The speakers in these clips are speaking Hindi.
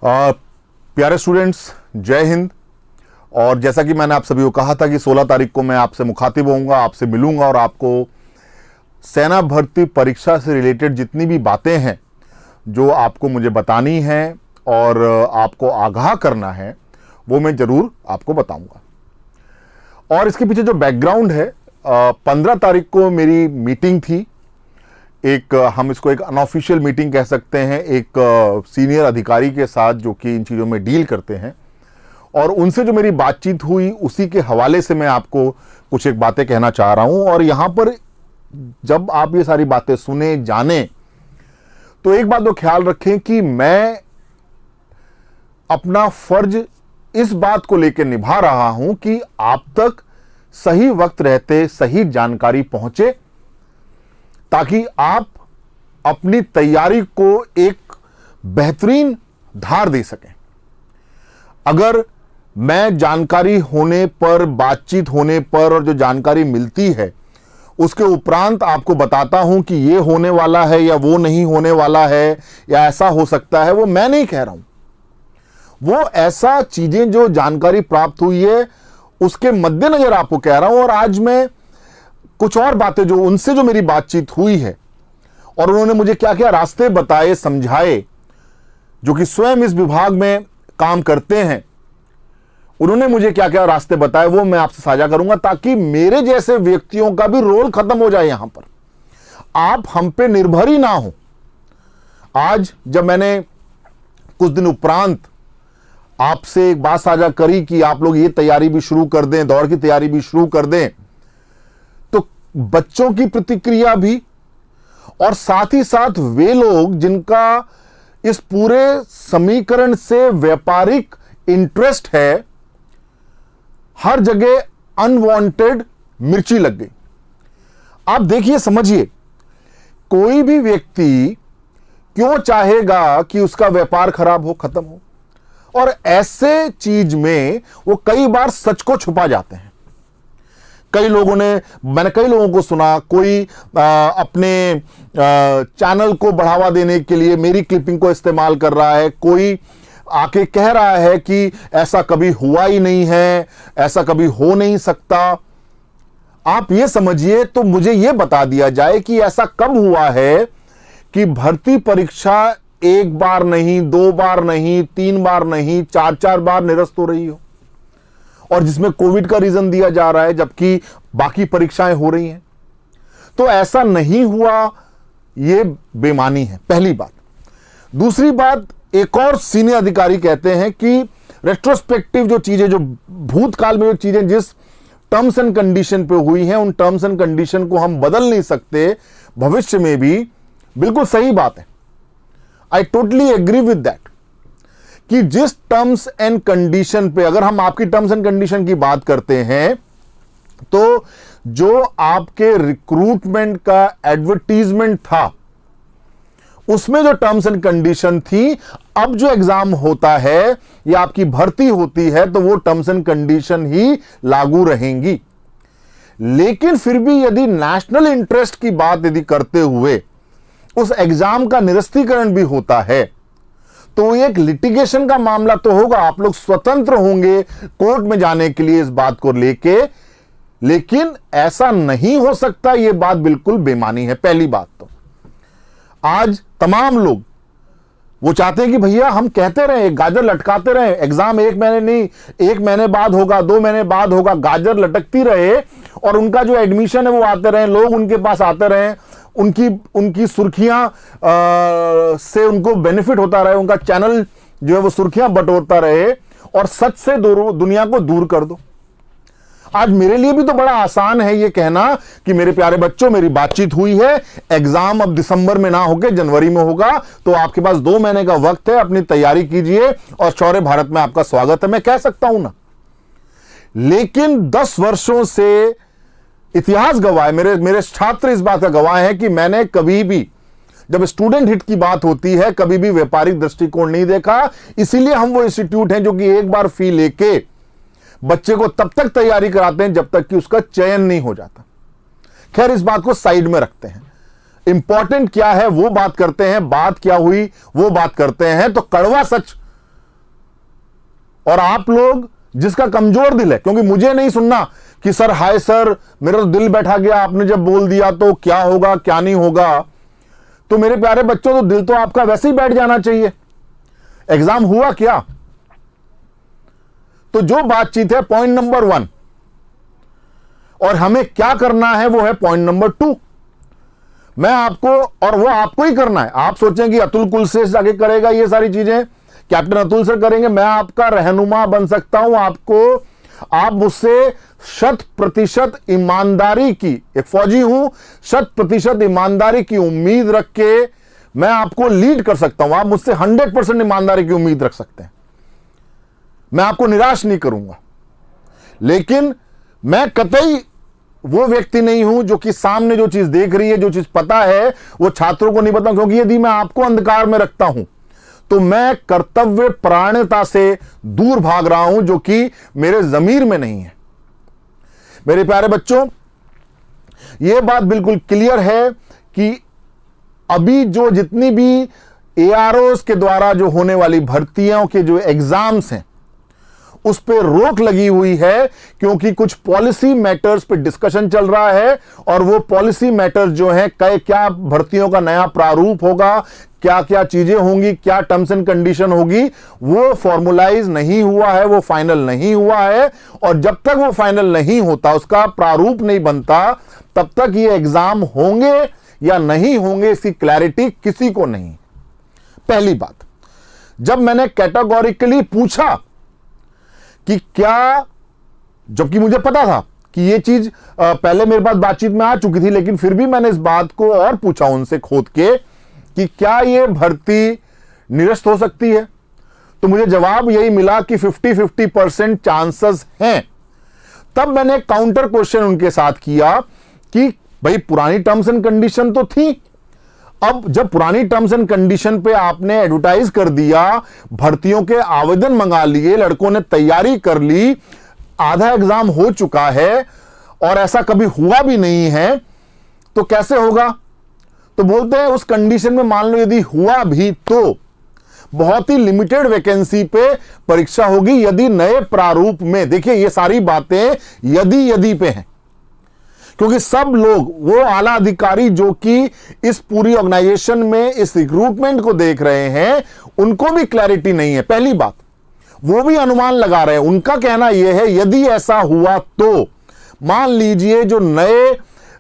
प्यारे स्टूडेंट्स, जय हिंद। और जैसा कि मैंने आप सभी को कहा था कि 16 तारीख को मैं आपसे मुखातिब होऊंगा, आपसे मिलूंगा और आपको सेना भर्ती परीक्षा से रिलेटेड जितनी भी बातें हैं जो आपको मुझे बतानी हैं और आपको आगाह करना है वो मैं ज़रूर आपको बताऊंगा। और इसके पीछे जो बैकग्राउंड है, 15 तारीख को मेरी मीटिंग थी। हम इसको एक अनऑफिशियल मीटिंग कह सकते हैं, एक सीनियर अधिकारी के साथ जो कि इन चीज़ों में डील करते हैं, और उनसे जो मेरी बातचीत हुई उसी के हवाले से मैं आपको कुछ एक बातें कहना चाह रहा हूं। और यहां पर जब आप ये सारी बातें सुने जाने तो एक बात तो ख्याल रखें कि मैं अपना फर्ज इस बात को लेकर निभा रहा हूं कि आप तक सही वक्त रहते सही जानकारी पहुंचे, ताकि आप अपनी तैयारी को एक बेहतरीन धार दे सकें। अगर मैं जानकारी होने पर, बातचीत होने पर और जो जानकारी मिलती है उसके उपरांत आपको बताता हूं कि ये होने वाला है या वो नहीं होने वाला है या ऐसा हो सकता है, वो मैं नहीं कह रहा हूं। वो ऐसा चीजें जो जानकारी प्राप्त हुई है उसके मद्देनजर आपको कह रहा हूं। और आज मैं कुछ और बातें जो उनसे जो मेरी बातचीत हुई है और उन्होंने मुझे क्या क्या रास्ते बताए, समझाए, जो कि स्वयं इस विभाग में काम करते हैं, उन्होंने मुझे क्या क्या रास्ते बताए वो मैं आपसे साझा करूंगा, ताकि मेरे जैसे व्यक्तियों का भी रोल खत्म हो जाए। यहां पर आप हम पे निर्भर ही ना हो। आज जब मैंने कुछ दिन उपरांत आपसे एक बात साझा करी कि आप लोग ये तैयारी भी शुरू कर दें, दौड़ की तैयारी भी शुरू कर दें, तो बच्चों की प्रतिक्रिया भी और साथ ही साथ वे लोग जिनका इस पूरे समीकरण से व्यापारिक इंटरेस्ट है, हर जगह अनवांटेड मिर्ची लग गई। आप देखिए, समझिए, कोई भी व्यक्ति क्यों चाहेगा कि उसका व्यापार खराब हो, खत्म हो, और ऐसे चीज में वो कई बार सच को छुपा जाते हैं। मैंने कई लोगों को सुना, कोई अपने चैनल को बढ़ावा देने के लिए मेरी क्लिपिंग को इस्तेमाल कर रहा है, कोई आके कह रहा है कि ऐसा कभी हुआ ही नहीं है, ऐसा कभी हो नहीं सकता। आप ये समझिए, तो मुझे ये बता दिया जाए कि ऐसा कब हुआ है कि भर्ती परीक्षा एक बार नहीं, 2 बार नहीं, 3 बार नहीं, 4 बार निरस्त हो रही हो, और जिसमें कोविड का रीजन दिया जा रहा है जबकि बाकी परीक्षाएं हो रही हैं। तो ऐसा नहीं हुआ, ये बेमानी है, पहली बात। दूसरी बात, एक और सीनियर अधिकारी कहते हैं कि रेट्रोस्पेक्टिव जो चीजें, जो भूतकाल में जो चीजें जिस टर्म्स एंड कंडीशन पे हुई हैं, उन टर्म्स एंड कंडीशन को हम बदल नहीं सकते भविष्य में भी। बिल्कुल सही बात है, I totally agree with that, कि जिस टर्म्स एंड कंडीशन पे, अगर हम आपकी टर्म्स एंड कंडीशन की बात करते हैं, तो जो आपके रिक्रूटमेंट का एडवर्टीजमेंट था उसमें जो टर्म्स एंड कंडीशन थी, अब जो एग्जाम होता है या आपकी भर्ती होती है तो वो टर्म्स एंड कंडीशन ही लागू रहेंगी। लेकिन फिर भी यदि नेशनल इंटरेस्ट की बात यदि करते हुए उस एग्जाम का निरस्तीकरण भी होता है तो एक लिटिगेशन का मामला तो होगा, आप लोग स्वतंत्र होंगे कोर्ट में जाने के लिए इस बात को लेके। लेकिन ऐसा नहीं हो सकता, यह बात बिल्कुल बेमानी है। पहली बात तो आज तमाम लोग वो चाहते हैं कि भैया हम कहते रहे, गाजर लटकाते रहे, एग्जाम 1 महीने नहीं, 1 महीने बाद होगा, 2 महीने बाद होगा, गाजर लटकती रहे और उनका जो एडमिशन है वो आते रहे, लोग उनके पास आते रहे, उनकी सुर्खियां से उनको बेनिफिट होता रहे, उनका चैनल जो है वो सुर्खियां बटोरता रहे, और सच से दुनिया को दूर कर दो। आज मेरे लिए भी तो बड़ा आसान है ये कहना कि मेरे प्यारे बच्चों, मेरी बातचीत हुई है, एग्जाम अब दिसंबर में ना होकर जनवरी में होगा, तो आपके पास 2 महीने का वक्त है, अपनी तैयारी कीजिए और शौर्य भारत में आपका स्वागत है। मैं कह सकता हूं ना, लेकिन 10 वर्षों से इतिहास गवाह है, मेरे छात्र इस बात का गवाह है कि मैंने कभी भी, जब स्टूडेंट हिट की बात होती है, कभी भी व्यापारिक दृष्टिकोण नहीं देखा। इसीलिए हम वो इंस्टीट्यूट हैं जो कि एक बार फी लेके बच्चे को तब तक तैयारी कराते हैं जब तक कि उसका चयन नहीं हो जाता। खैर, इस बात को साइड में रखते हैं। इंपॉर्टेंट क्या है वो बात करते हैं, बात क्या हुई वो बात करते हैं। तो कड़वा सच और आप लोग जिसका कमजोर दिल है, क्योंकि मुझे नहीं सुनना कि सर हाय सर मेरा तो दिल बैठा गया, आपने जब बोल दिया तो क्या होगा क्या नहीं होगा। तो मेरे प्यारे बच्चों, तो दिल तो आपका वैसे ही बैठ जाना चाहिए। एग्जाम हुआ क्या? तो जो बातचीत है पॉइंट नंबर 1, और हमें क्या करना है वो है पॉइंट नंबर 2। मैं आपको, और वो आपको ही करना है। आप सोचें कि अतुल कुलश्रेष्ठ जाके करेगा ये सारी चीजें, कैप्टन अतुल सर करेंगे। मैं आपका रहनुमा बन सकता हूं। आप मुझसे 100% ईमानदारी की, एक फौजी हूं, 100% ईमानदारी की उम्मीद रख के मैं आपको लीड कर सकता हूं। आप मुझसे 100% ईमानदारी की उम्मीद रख सकते हैं। मैं आपको निराश नहीं करूंगा। लेकिन मैं कतई वो व्यक्ति नहीं हूं जो कि सामने जो चीज देख रही है, जो चीज पता है, वो छात्रों को नहीं बताऊं, क्योंकि यदि मैं आपको अंधकार में रखता हूं तो मैं कर्तव्य परायणता से दूर भाग रहा हूं, जो कि मेरे जमीर में नहीं है। मेरे प्यारे बच्चों, यह बात बिल्कुल क्लियर है कि अभी जो जितनी भी AROs के द्वारा जो होने वाली भर्तियों के जो एग्जाम्स हैं उस पर रोक लगी हुई है, क्योंकि कुछ पॉलिसी मैटर्स पे डिस्कशन चल रहा है। और वो पॉलिसी मैटर्स जो है, क्या भर्तियों का नया प्रारूप होगा, क्या क्या चीजें होंगी, क्या टर्म्स एंड कंडीशन होगी, वो फॉर्मुलाइज नहीं हुआ है, वो फाइनल नहीं हुआ है। और जब तक वो फाइनल नहीं होता, उसका प्रारूप नहीं बनता, तब तक ये एग्जाम होंगे या नहीं होंगे इसकी क्लैरिटी किसी को नहीं। पहली बात, जब मैंने कैटेगोरिकली पूछा कि क्या, जबकि मुझे पता था कि ये चीज पहले मेरे पास बातचीत में आ चुकी थी, लेकिन फिर भी मैंने इस बात को और पूछा उनसे खोद के कि क्या ये भर्ती निरस्त हो सकती है, तो मुझे जवाब यही मिला कि 50-50% चांसेस हैं। तब मैंने काउंटर क्वेश्चन उनके साथ किया कि भाई पुरानी टर्म्स एंड कंडीशन तो थी, अब जब पुरानी टर्म्स एंड कंडीशन पे आपने एडवर्टाइज कर दिया, भर्तियों के आवेदन मंगा लिए, लड़कों ने तैयारी कर ली, आधा एग्जाम हो चुका है और ऐसा कभी हुआ भी नहीं है, तो कैसे होगा? तो बोलते हैं उस कंडीशन में मान लो यदि हुआ भी तो बहुत ही लिमिटेड वैकेंसी पे परीक्षा होगी, यदि नए प्रारूप में। देखिए ये सारी बातें यदि पे हैं, क्योंकि सब लोग, वो आला अधिकारी जो कि इस पूरी ऑर्गेनाइजेशन में इस रिक्रूटमेंट को देख रहे हैं, उनको भी क्लैरिटी नहीं है। पहली बात, वो भी अनुमान लगा रहे हैं। उनका कहना यह है यदि ऐसा हुआ तो मान लीजिए जो नए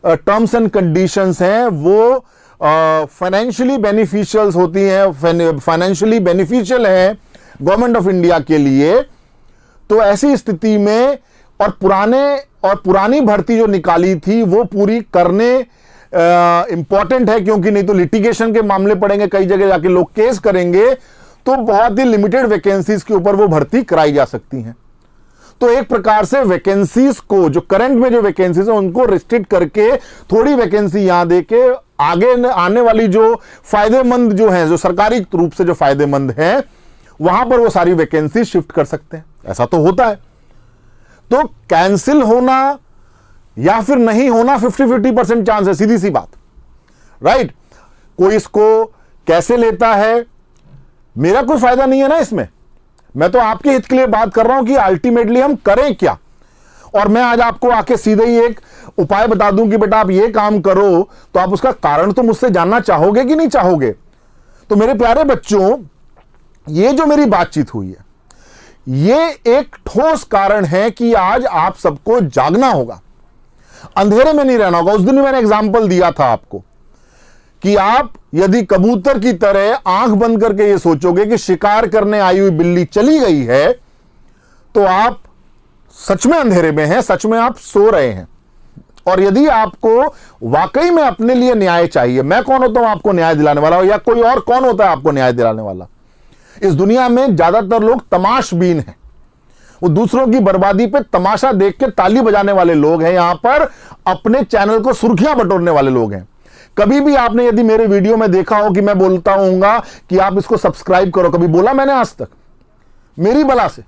टर्म्स एंड कंडीशंस हैं वो फाइनेंशियली बेनिफिशियल होती हैं, फाइनेंशियली बेनिफिशियल है गवर्नमेंट ऑफ इंडिया के लिए, तो ऐसी स्थिति में और पुरानी भर्ती जो निकाली थी वो पूरी करने इंपॉर्टेंट है, क्योंकि नहीं तो लिटिगेशन के मामले पड़ेंगे, कई जगह जाके लोग केस करेंगे, तो बहुत ही लिमिटेड वैकेंसीज के ऊपर वो भर्ती कराई जा सकती हैं। तो एक प्रकार से वैकेंसीज को, जो करंट में जो वैकेंसीज है उनको रिस्ट्रिक्ट करके थोड़ी वैकेंसी यहां देके आगे आने वाली जो फायदेमंद जो है, जो सरकारी रूप से जो फायदेमंद है, वहां पर वो सारी वैकेंसी शिफ्ट कर सकते हैं। ऐसा तो होता है। तो कैंसिल होना या फिर नहीं होना 50-50% चांस है, सीधी सी बात, राइट। कोई इसको कैसे लेता है, मेरा कोई फायदा नहीं है ना इसमें। मैं तो आपके हित के लिए बात कर रहा हूं कि अल्टीमेटली हम करें क्या। और मैं आज आपको आके सीधे ही एक उपाय बता दूं कि बेटा आप ये काम करो, तो आप उसका कारण तो मुझसे जानना चाहोगे कि नहीं चाहोगे। तो मेरे प्यारे बच्चों, ये जो मेरी बातचीत हुई है, ये एक ठोस कारण है कि आज आप सबको जागना होगा, अंधेरे में नहीं रहना होगा। उस दिन भी मैंने एग्जाम्पल दिया था आपको कि आप यदि कबूतर की तरह आंख बंद करके ये सोचोगे कि शिकार करने आई हुई बिल्ली चली गई है, तो आप सच में अंधेरे में हैं, सच में आप सो रहे हैं। और यदि आपको वाकई में अपने लिए न्याय चाहिए, मैं कौन होता हूं आपको न्याय दिलाने वाला, या कोई और कौन होता है आपको न्याय दिलाने वाला। इस दुनिया में ज्यादातर लोग तमाशबीन हैं, वो दूसरों की बर्बादी पे तमाशा देख के ताली बजाने वाले लोग हैं। यहां पर अपने चैनल को सुर्खियां बटोरने वाले लोग हैं। कभी भी आपने यदि मेरे वीडियो में देखा हो कि मैं बोलता हूंगा कि आप इसको सब्सक्राइब करो, कभी बोला मैंने आज तक? मेरी बला से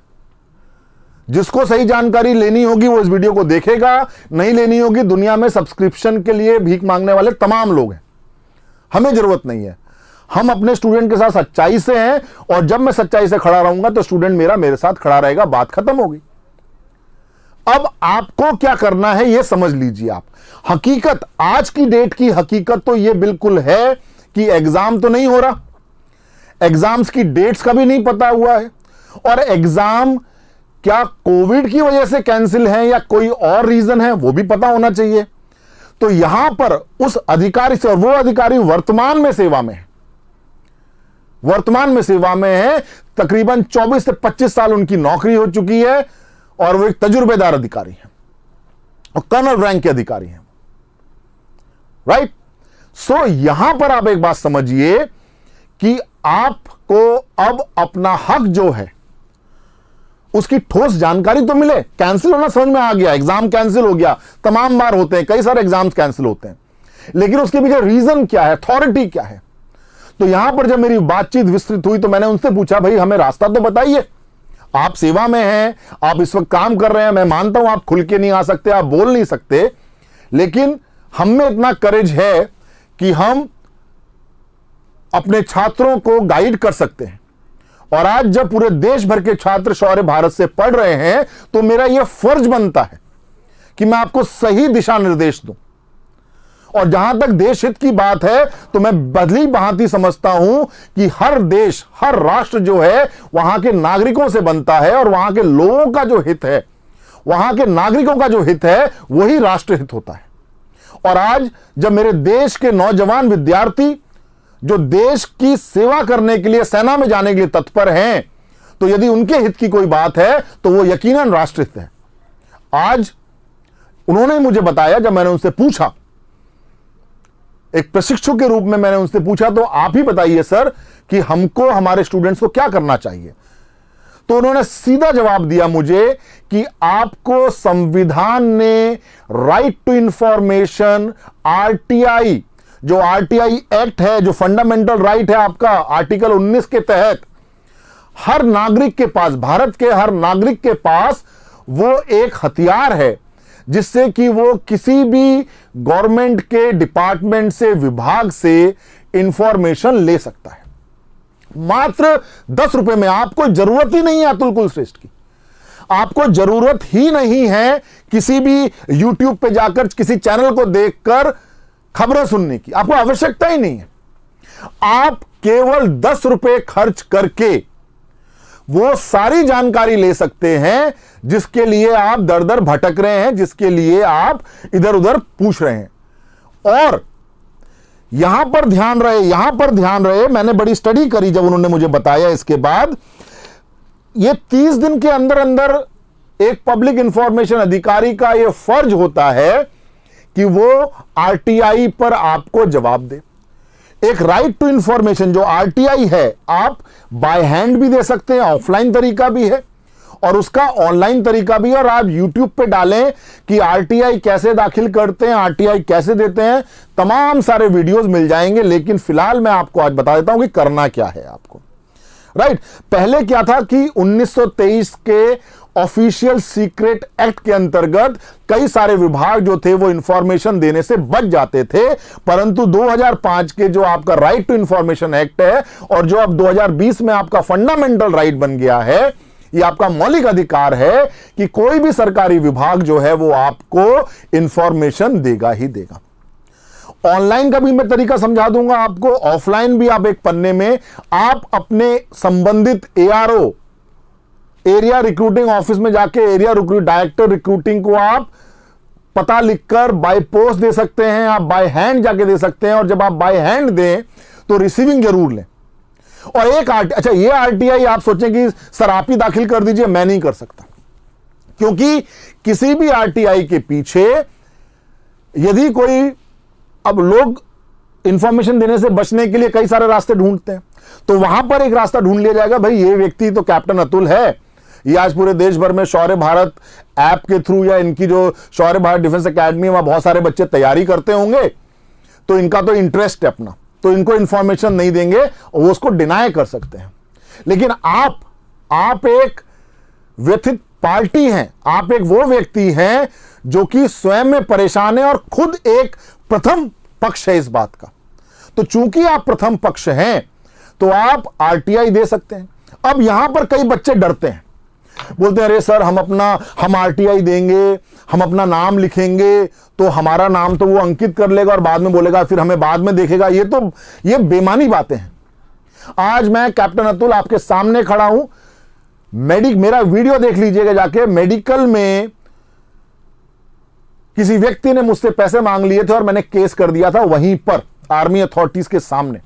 जिसको सही जानकारी लेनी होगी वो इस वीडियो को देखेगा, नहीं लेनी होगी, दुनिया में सब्सक्रिप्शन के लिए भीख मांगने वाले तमाम लोग हैं, हमें जरूरत नहीं है। हम अपने स्टूडेंट के साथ सच्चाई से हैं, और जब मैं सच्चाई से खड़ा रहूंगा तो स्टूडेंट मेरे साथ खड़ा रहेगा, बात खत्म होगी। अब आपको क्या करना है यह समझ लीजिए। आप हकीकत, आज की डेट की हकीकत तो यह बिल्कुल है कि एग्जाम तो नहीं हो रहा, एग्जाम्स की डेट्स का भी नहीं पता हुआ है, और एग्जाम क्या कोविड की वजह से कैंसिल है या कोई और रीजन है वो भी पता होना चाहिए। तो यहां पर उस अधिकारी से, और वो अधिकारी वर्तमान में सेवा में है, वर्तमान में सेवा में है, तकरीबन 24 से 25 साल उनकी नौकरी हो चुकी है, और वो एक तजुर्बेदार अधिकारी है और कर्नल रैंक के अधिकारी हैं, राइट। सो यहां पर आप एक बात समझिए कि आपको अब अपना हक जो है उसकी ठोस जानकारी तो मिले। कैंसिल होना समझ में आ गया, एग्जाम कैंसिल हो गया, तमाम बार होते हैं, कई सारे एग्जाम्स कैंसिल होते हैं, लेकिन उसके पीछे रीजन क्या है, अथॉरिटी क्या है। तो यहां पर जब मेरी बातचीत विस्तृत हुई तो मैंने उनसे पूछा, भाई हमें रास्ता तो बताइए, आप सेवा में हैं, आप इस वक्त काम कर रहे हैं, मैं मानता हूं आप खुल के नहीं आ सकते, आप बोल नहीं सकते, लेकिन हम में इतना करेज है कि हम अपने छात्रों को गाइड कर सकते हैं। और आज जब पूरे देश भर के छात्र शौर्य भारत से पढ़ रहे हैं तो मेरा यह फर्ज बनता है कि मैं आपको सही दिशा निर्देश दूं। और जहां तक देश हित की बात है तो मैं बदली भांति समझता हूं कि हर देश, हर राष्ट्र जो है वहां के नागरिकों से बनता है, और वहां के लोगों का जो हित है, वहां के नागरिकों का जो हित है वही राष्ट्र हित होता है। और आज जब मेरे देश के नौजवान विद्यार्थी जो देश की सेवा करने के लिए, सेना में जाने के लिए तत्पर हैं, तो यदि उनके हित की कोई बात है तो वो यकीनन राष्ट्रहित है। आज उन्होंने मुझे बताया, जब मैंने उनसे पूछा, एक प्रशिक्षु के रूप में मैंने उनसे पूछा, तो आप ही बताइए सर कि हमको, हमारे स्टूडेंट्स को क्या करना चाहिए। तो उन्होंने सीधा जवाब दिया मुझे कि आपको संविधान ने राइट टू इंफॉर्मेशन, आरटीआई, जो आरटीआई एक्ट है, जो फंडामेंटल राइट है आपका, आर्टिकल 19 के तहत हर नागरिक के पास, भारत के हर नागरिक के पास वो एक हथियार है जिससे कि वो किसी भी गवर्नमेंट के डिपार्टमेंट से, विभाग से इंफॉर्मेशन ले सकता है, मात्र 10 रुपए में। आपको जरूरत ही नहीं है अतुल कुलश्रेष्ठ की, आपको जरूरत ही नहीं है किसी भी यूट्यूब पे जाकर किसी चैनल को देखकर खबरें सुनने की, आपको आवश्यकता ही नहीं है। आप केवल 10 रुपए खर्च करके वो सारी जानकारी ले सकते हैं जिसके लिए आप दर दर भटक रहे हैं, जिसके लिए आप इधर उधर पूछ रहे हैं। और यहां पर ध्यान रहे, मैंने बड़ी स्टडी करी जब उन्होंने मुझे बताया। इसके बाद ये 30 दिन के अंदर अंदर एक पब्लिक इंफॉर्मेशन अधिकारी का यह फर्ज होता है कि वो आरटीआई पर आपको जवाब दे। एक राइट टू इंफॉर्मेशन जो आरटीआई है, आप बाय हैंड भी दे सकते हैं, ऑफलाइन तरीका भी है और उसका ऑनलाइन तरीका भी है। और आप यूट्यूब पे डालें कि आरटीआई कैसे दाखिल करते हैं, आरटीआई कैसे देते हैं, तमाम सारे वीडियोस मिल जाएंगे। लेकिन फिलहाल मैं आपको आज बता देता हूं कि करना क्या है आपको, राइट। पहले क्या था कि 1923 के ऑफिशियल सीक्रेट एक्ट के अंतर्गत कई सारे विभाग जो थे वो इंफॉर्मेशन देने से बच जाते थे, परंतु 2005 के जो आपका राइट टू इंफॉर्मेशन एक्ट है और जो अब 2020 में आपका फंडामेंटल राइट बन गया है, ये आपका मौलिक अधिकार है कि कोई भी सरकारी विभाग जो है वो आपको इंफॉर्मेशन देगा ही देगा। ऑनलाइन का भी मैं तरीका समझा दूंगा आपको, ऑफलाइन भी। आप एक पन्ने में आप अपने संबंधित एआरओ, एरिया रिक्रूटिंग ऑफिस में जाके एरिया डायरेक्टर रिक्रूटिंग को आप पता लिखकर बाय पोस्ट दे सकते हैं, आप बाय हैंड जाके दे सकते हैं। और जब आप बाय हैंड दें तो रिसीविंग जरूर लें। और एक अच्छा, ये आरटीआई आप सोचें कि सर आप ही दाखिल कर दीजिए, मैं नहीं कर सकता, क्योंकि किसी भी आरटीआई के पीछे यदि कोई, अब लोग इंफॉर्मेशन देने से बचने के लिए कई सारे रास्ते ढूंढते हैं, तो वहां पर एक रास्ता ढूंढ लिया जाएगा, भाई ये व्यक्ति तो कैप्टन अतुल है, ये आज पूरे देश भर में शौर्य भारत ऐप के थ्रू या इनकी जो शौर्य भारत डिफेंस एकेडमी, वहां बहुत सारे बच्चे तैयारी करते होंगे, तो इनका तो इंटरेस्ट है अपना, तो इनको इंफॉर्मेशन नहीं देंगे और वो उसको डिनाई कर सकते हैं। लेकिन आप एक व्यथित पार्टी हैं, आप एक वो व्यक्ति हैं जो कि स्वयं में परेशान है और खुद एक प्रथम पक्ष है इस बात का। तो चूंकि आप प्रथम पक्ष हैं तो आप आरटीआई दे सकते हैं। अब यहां पर कई बच्चे डरते हैं, बोलते हैं अरे सर हम आरटीआई देंगे, हम अपना नाम लिखेंगे तो हमारा नाम तो वो अंकित कर लेगा और बाद में बोलेगा फिर हमें बाद में देखेगा। ये बेमानी बातें हैं। आज मैं कैप्टन अतुल आपके सामने खड़ा हूं, मेरा वीडियो देख लीजिएगा जाके। मेडिकल में किसी व्यक्ति ने मुझसे पैसे मांग लिए थे और मैंने केस कर दिया था वहीं पर आर्मी अथॉरिटीज के सामने।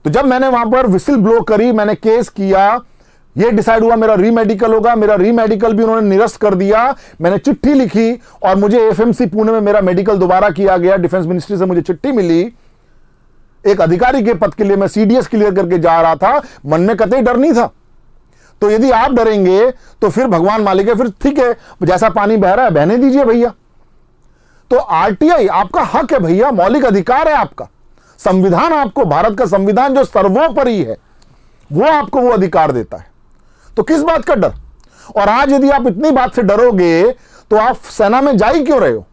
तो जब मैंने वहां पर विसिल ब्लो करी, मैंने केस किया, यह डिसाइड हुआ मेरा रीमेडिकल होगा। मेरा रीमेडिकल भी उन्होंने निरस्त कर दिया। मैंने चिट्ठी लिखी और मुझे एफएमसी पुणे में मेरा मेडिकल दोबारा किया गया। डिफेंस मिनिस्ट्री से मुझे चिट्ठी मिली, एक अधिकारी के पद के लिए मैं सीडीएस क्लियर करके जा रहा था। मन में कतई डर नहीं था। तो यदि आप डरेंगे तो फिर भगवान मालिक है, फिर ठीक है, जैसा पानी बह रहा है बहने दीजिए भैया। तो आरटीआई आपका हक है भैया, मौलिक अधिकार है आपका। संविधान आपको, भारत का संविधान जो सर्वोपरि है, वो आपको वो अधिकार देता है। तो किस बात का डर? और आज यदि आप इतनी बात से डरोगे तो आप सेना में जा ही क्यों रहे हो?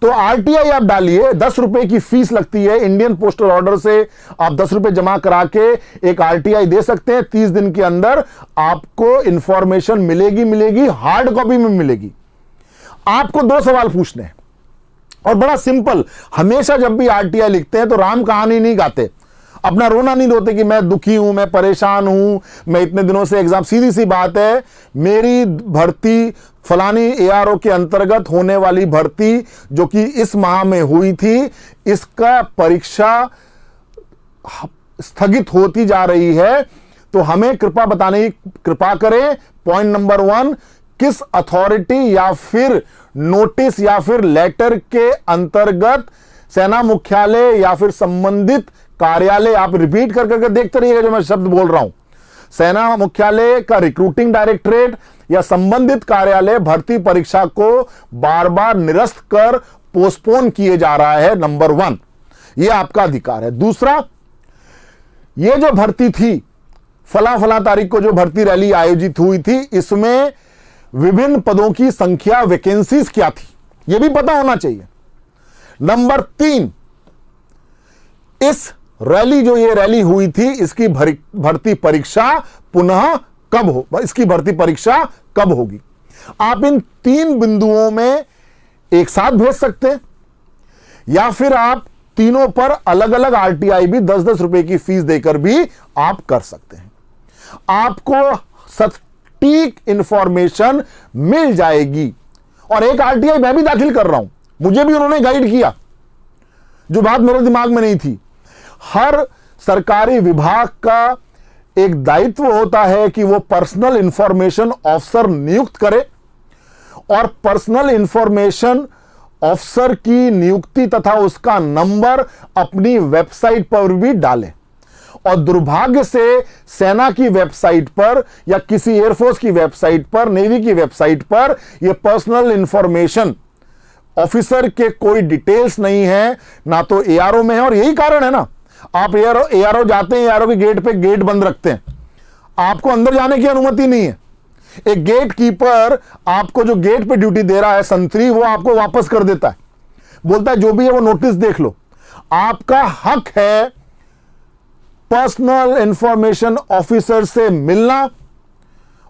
तो आरटीआई आप डालिए, 10 रुपए की फीस लगती है। इंडियन पोस्टल ऑर्डर से आप 10 रुपए जमा करा के एक आरटीआई दे सकते हैं। 30 दिन के अंदर आपको इंफॉर्मेशन मिलेगी, हार्ड कॉपी में मिलेगी। आपको 2 सवाल पूछने हैं और बड़ा सिंपल। हमेशा जब भी आरटीआई लिखते हैं तो राम कहानी नहीं गाते, अपना रोना नहीं रोते कि मैं दुखी हूं, मैं परेशान हूं, मैं इतने दिनों से एग्जाम। सीधी सी बात है, मेरी भर्ती फलानी एआरओ के अंतर्गत होने वाली भर्ती जो कि इस माह में हुई थी, इसका परीक्षा स्थगित होती जा रही है। तो हमें कृपा करें। पॉइंट नंबर 1, किस अथॉरिटी या फिर नोटिस या फिर लेटर के अंतर्गत सेना मुख्यालय या फिर संबंधित कार्यालय, आप रिपीट कर करके देखते रहिएगा जो मैं शब्द बोल रहा हूं, सेना मुख्यालय का रिक्रूटिंग डायरेक्टरेट या संबंधित कार्यालय भर्ती परीक्षा को बार बार निरस्त कर पोस्टपोन किए जा रहा है। नंबर 1, यह आपका अधिकार है। दूसरा, यह जो भर्ती थी, फला तारीख को जो भर्ती रैली आयोजित हुई थी, इसमें विभिन्न पदों की संख्या, वैकेंसीज क्या थी, यह भी पता होना चाहिए। नंबर 3, इस रैली जो ये रैली हुई थी, इसकी भर्ती परीक्षा पुनः कब हो, इसकी भर्ती परीक्षा कब होगी? आप इन 3 बिंदुओं में एक साथ भेज सकते हैं या फिर आप तीनों पर अलग अलग आरटीआई भी 10-10 रुपए की फीस देकर भी आप कर सकते हैं। आपको सटीक इंफॉर्मेशन मिल जाएगी। और एक आरटीआई मैं भी दाखिल कर रहा हूं, मुझे भी उन्होंने गाइड किया, जो बात मेरे दिमाग में नहीं थी। हर सरकारी विभाग का एक दायित्व होता है कि वो पर्सनल इंफॉर्मेशन ऑफिसर नियुक्त करे और पर्सनल इंफॉर्मेशन ऑफिसर की नियुक्ति तथा उसका नंबर अपनी वेबसाइट पर भी डाले। और दुर्भाग्य से सेना की वेबसाइट पर या किसी एयरफोर्स की वेबसाइट पर, नेवी की वेबसाइट पर यह पर्सनल इंफॉर्मेशन ऑफिसर के कोई डिटेल्स नहीं है, ना तो एआरओ में है। और यही कारण है ना, आप एआरओ जाते हैं, एआरओ के गेट पे गेट बंद रखते हैं, आपको अंदर जाने की अनुमति नहीं है। एक गेट कीपर आपको जो गेट पे ड्यूटी दे रहा है संतरी, वो आपको वापस कर देता है, बोलता है जो भी है वो नोटिस देख लो। आपका हक है पर्सनल इंफॉर्मेशन ऑफिसर से मिलना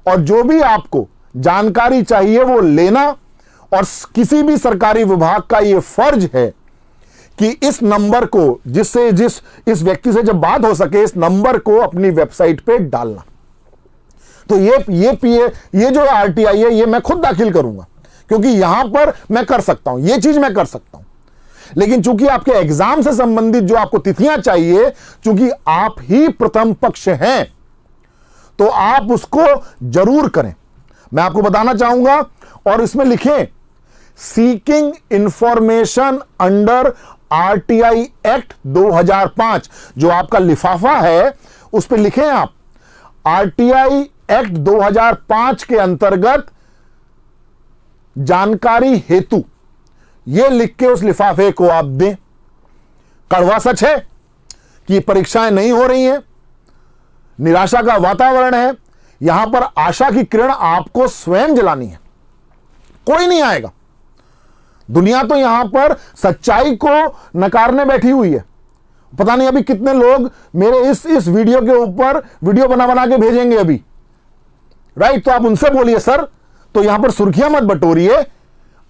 और जो भी आपको जानकारी चाहिए वो लेना। और किसी भी सरकारी विभाग का यह फर्ज है कि इस नंबर को, इस व्यक्ति से जब बात हो सके, इस नंबर को अपनी वेबसाइट पे डालना। तो ये जो आरटीआई है, ये मैं खुद दाखिल करूंगा क्योंकि यहां पर मैं कर सकता हूं, ये चीज मैं कर सकता हूं। लेकिन चूंकि आपके एग्जाम से संबंधित जो आपको तिथियां चाहिए, चूंकि आप ही प्रथम पक्ष हैं, तो आप उसको जरूर करें। मैं आपको बताना चाहूंगा और इसमें लिखें seeking information under RTI act 2005, जो आपका लिफाफा है उस पर लिखें आप आरटीआई एक्ट 2005 के अंतर्गत जानकारी हेतु, यह लिख के उस लिफाफे को आप दें। कड़वा सच है कि परीक्षाएं नहीं हो रही हैं, निराशा का वातावरण है। यहां पर आशा की किरण आपको स्वयं जलानी है, कोई नहीं आएगा। दुनिया तो यहां पर सच्चाई को नकारने बैठी हुई है। पता नहीं अभी कितने लोग मेरे इस वीडियो के ऊपर वीडियो बना बना के भेजेंगे अभी, राइट। तो आप उनसे बोलिए सर, तो यहां पर सुर्खियां मत बटोरिए,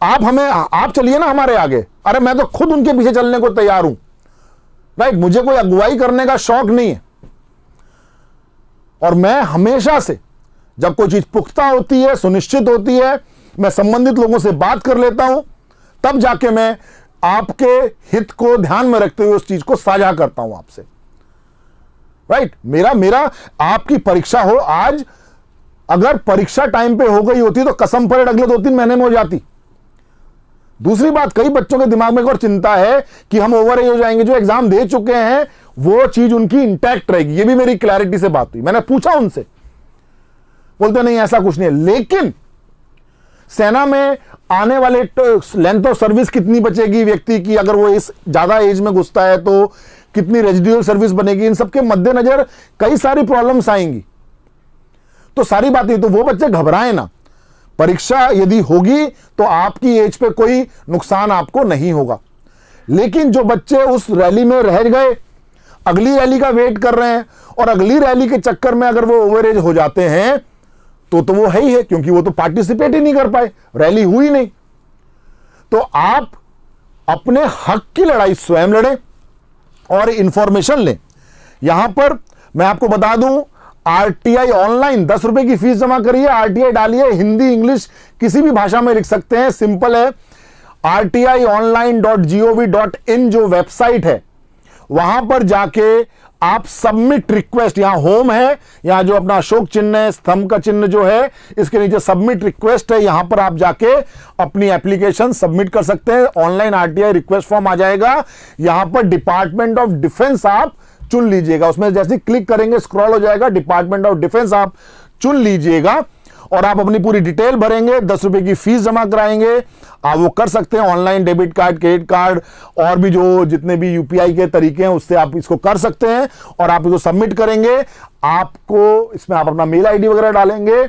आप चलिए ना हमारे आगे। अरे मैं तो खुद उनके पीछे चलने को तैयार हूं, राइट। मुझे कोई अगुवाई करने का शौक नहीं है। और मैं हमेशा से जब कोई चीज पुख्ता होती है, सुनिश्चित होती है, मैं संबंधित लोगों से बात कर लेता हूं, तब जाके मैं आपके हित को ध्यान में रखते हुए उस चीज को साझा करता हूं आपसे, राइट। मेरा आपकी परीक्षा हो, आज अगर परीक्षा टाइम पे हो गई होती तो कसम परेड अगले 2-3 महीने में हो जाती। दूसरी बात, कई बच्चों के दिमाग में एक और चिंता है कि हम ओवर एज हो जाएंगे। जो एग्जाम दे चुके हैं वो चीज उनकी इंटैक्ट रहेगी। ये भी मेरी क्लैरिटी से बात हुई, मैंने पूछा उनसे, बोलते नहीं ऐसा कुछ नहीं है। लेकिन सेना में आने वाले लेंथ ऑफ सर्विस कितनी बचेगी व्यक्ति की, अगर वो इस ज्यादा एज में घुसता है तो कितनी रेजिडुअल सर्विस बनेगी, इन सबके मद्देनजर कई सारी प्रॉब्लम्स आएंगी। तो सारी बातें, तो वो बच्चे घबराएं ना। परीक्षा यदि होगी तो आपकी एज पे कोई नुकसान आपको नहीं होगा। लेकिन जो बच्चे उस रैली में रह गए, अगली रैली का वेट कर रहे हैं, और अगली रैली के चक्कर में अगर वो ओवर एज हो जाते हैं तो वो है ही है, क्योंकि वो तो पार्टिसिपेट ही नहीं कर पाए, रैली हुई नहीं। तो आप अपने हक की लड़ाई स्वयं लड़ें और इंफॉर्मेशन लें। यहां पर मैं आपको बता दूं, आरटीआई ऑनलाइन 10 रुपए की फीस जमा करिए, आरटीआई डालिए, हिंदी इंग्लिश किसी भी भाषा में लिख सकते हैं, सिंपल है। rtionline.gov.in जो वेबसाइट है, वहां पर जाके आप सबमिट रिक्वेस्ट, यहां होम है, यहां जो अपना अशोक चिन्ह है, स्तंभ का चिन्ह जो है, इसके नीचे सबमिट रिक्वेस्ट है, यहां पर आप जाके अपनी एप्लीकेशन सबमिट कर सकते हैं। ऑनलाइन आरटीआई रिक्वेस्ट फॉर्म आ जाएगा, यहां पर डिपार्टमेंट ऑफ डिफेंस आप चुन लीजिएगा। उसमें जैसे क्लिक करेंगे स्क्रॉल हो जाएगा, डिपार्टमेंट ऑफ डिफेंस आप चुन लीजिएगा और आप अपनी पूरी डिटेल भरेंगे, 10 रुपए की फीस जमा कराएंगे। आप वो कर सकते हैं, online debit card, credit card और भी जो जितने भी यूपीआई के तरीके हैं उससे आप इसको कर सकते हैं। और आप इसको सबमिट करेंगे, आपको इसमें आप अपना मेल आईडी वगैरह डालेंगे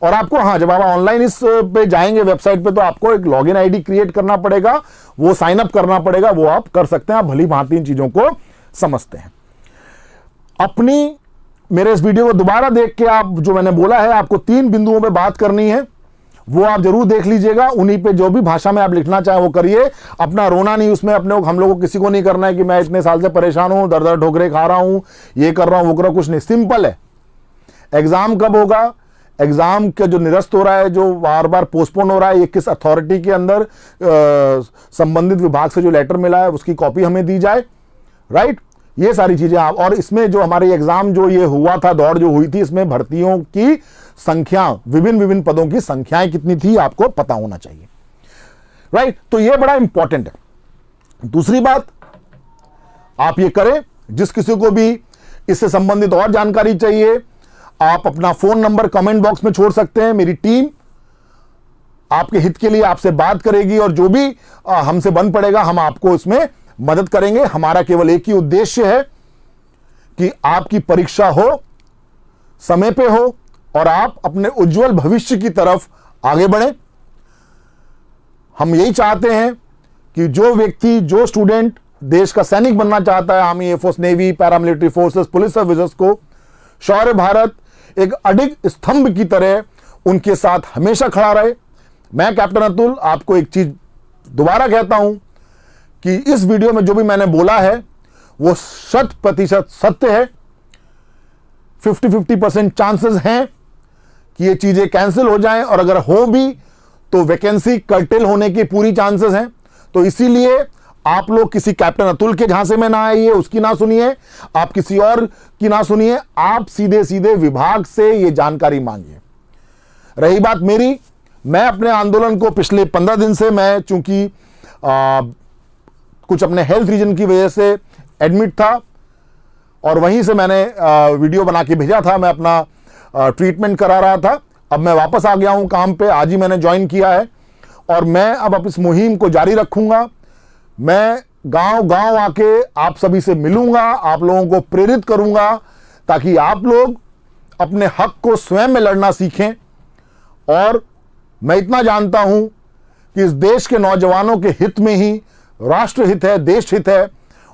और आपको, हाँ, जब आप ऑनलाइन इस पे जाएंगे वेबसाइट पे, तो आपको एक लॉगिन आईडी क्रिएट करना पड़ेगा, वो साइन अप करना पड़ेगा, वो आप कर सकते हैं। आप भली भांति इन चीजों को समझते हैं। अपनी मेरे इस वीडियो को दोबारा देख के आप, जो मैंने बोला है, आपको 3 बिंदुओं पे बात करनी है, वो आप जरूर देख लीजिएगा। उन्हीं पे जो भी भाषा में आप लिखना चाहें वो करिए। अपना रोना नहीं उसमें, अपने हम लोगों को किसी को नहीं करना है कि मैं इतने साल से परेशान हूं, दर दर ठोकरे खा रहा हूं, ये कर रहा हूं, वो कर रहा हूं, कुछ नहीं। सिंपल है, एग्जाम कब होगा, एग्जाम का जो निरस्त हो रहा है, जो बार बार पोस्टपोन हो रहा है, ये किस अथॉरिटी के अंदर संबंधित विभाग से जो लेटर मिला है उसकी कॉपी हमें दी जाए, राइट। ये सारी चीजें आप, और इसमें जो हमारे एग्जाम जो ये हुआ था, दौड़ जो हुई थी, इसमें भर्तियों की संख्या, विभिन्न पदों की संख्याएं कितनी थी आपको पता होना चाहिए, राइट। तो ये बड़ा इंपॉर्टेंट है। दूसरी बात, आप ये करें, जिस किसी को भी इससे संबंधित और जानकारी चाहिए, आप अपना फोन नंबर कमेंट बॉक्स में छोड़ सकते हैं। मेरी टीम आपके हित के लिए आपसे बात करेगी और जो भी हमसे बन पड़ेगा हम आपको इसमें मदद करेंगे। हमारा केवल एक ही उद्देश्य है कि आपकी परीक्षा हो, समय पे हो और आप अपने उज्जवल भविष्य की तरफ आगे बढ़ें। हम यही चाहते हैं कि जो व्यक्ति, जो स्टूडेंट देश का सैनिक बनना चाहता है, army, air force, navy, paramilitary forces, police services को, शौर्य भारत एक अडिग स्तंभ की तरह उनके साथ हमेशा खड़ा रहे। मैं कैप्टन अतुल आपको एक चीज दोबारा कहता हूं कि इस वीडियो में जो भी मैंने बोला है वो 100% सत्य है। 50-50% चांसेस हैं कि ये चीजें कैंसिल हो जाएं, और अगर हो भी तो वैकेंसी कर्टेल होने की पूरी चांसेस हैं। तो इसीलिए आप लोग किसी कैप्टन अतुल के झांसे में ना आइए, उसकी ना सुनिए, आप किसी और की ना सुनिए, आप सीधे सीधे विभाग से ये जानकारी मांगिए। रही बात मेरी, मैं अपने आंदोलन को पिछले 15 दिन से, मैं चूंकि कुछ अपने हेल्थ रीजन की वजह से एडमिट था और वहीं से मैंने वीडियो बना के भेजा था, मैं अपना ट्रीटमेंट करा रहा था। अब मैं वापस आ गया हूं काम पे, आज ही मैंने ज्वाइन किया है और मैं अब इस मुहिम को जारी रखूंगा। मैं गांव-गांव आके आप सभी से मिलूंगा, आप लोगों को प्रेरित करूंगा ताकि आप लोग अपने हक को स्वयं में लड़ना सीखें। और मैं इतना जानता हूं कि इस देश के नौजवानों के हित में ही राष्ट्र हित है, देश हित है,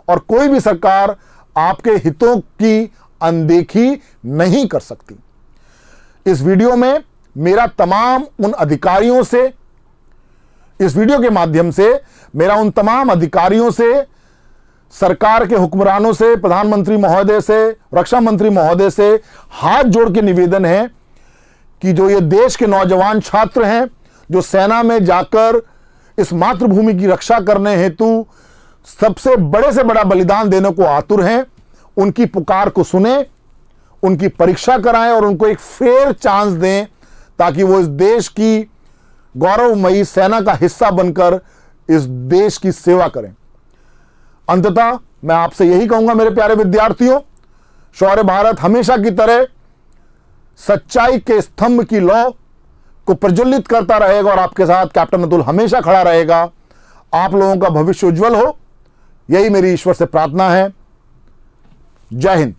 और कोई भी सरकार आपके हितों की अनदेखी नहीं कर सकती। इस वीडियो में मेरा तमाम उन अधिकारियों से, इस वीडियो के माध्यम से मेरा उन तमाम अधिकारियों से, सरकार के हुक्मरानों से, प्रधानमंत्री महोदय से, रक्षा मंत्री महोदय से हाथ जोड़ के निवेदन है कि जो ये देश के नौजवान छात्र हैं, जो सेना में जाकर इस मातृभूमि की रक्षा करने हेतु सबसे बड़े से बड़ा बलिदान देने को आतुर हैं, उनकी पुकार को सुने, उनकी परीक्षा कराएं और उनको एक फेयर चांस दें, ताकि वो इस देश की गौरवमयी सेना का हिस्सा बनकर इस देश की सेवा करें। अंततः मैं आपसे यही कहूंगा मेरे प्यारे विद्यार्थियों, शौर्य भारत हमेशा की तरह सच्चाई के स्तंभ की लौ को प्रज्वलित करता रहेगा और आपके साथ कैप्टन अतुल हमेशा खड़ा रहेगा। आप लोगों का भविष्य उज्जवल हो, यही मेरी ईश्वर से प्रार्थना है। जय हिंद।